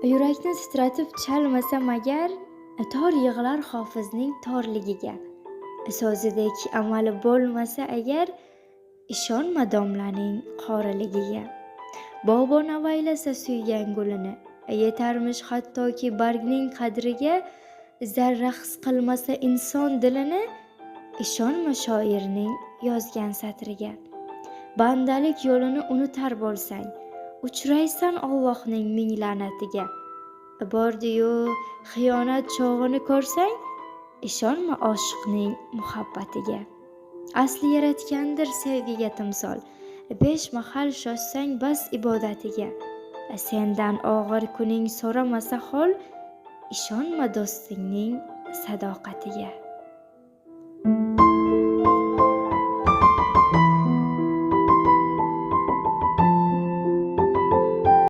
Yurakni titratib chalmasam agar, tor yig'lar hofizning torligiga. So'zidek amali bo'lmasa agar, ishonma domlaning qoriligiga. Bobo navaylasa suygan gulini, yetarmish hattoki bargning qadriga. Zarra his qilmasa inson dilini, ishonma shoirning yozgan satriga. Bandalik yo'lini unutar bo'lsang, uchraysan Allohning ming la'natiga. Bordi-yu xiyonat chog'ini ko'rsang, ishonma oshiqning muhabbatiga. Asli yaratgandir sevgiga timsol, 5 mahal shoshsang bas ibodatiga. Sendan og'ir kuning so'ramasa hol, ishonma do'stingning sadoqatiga.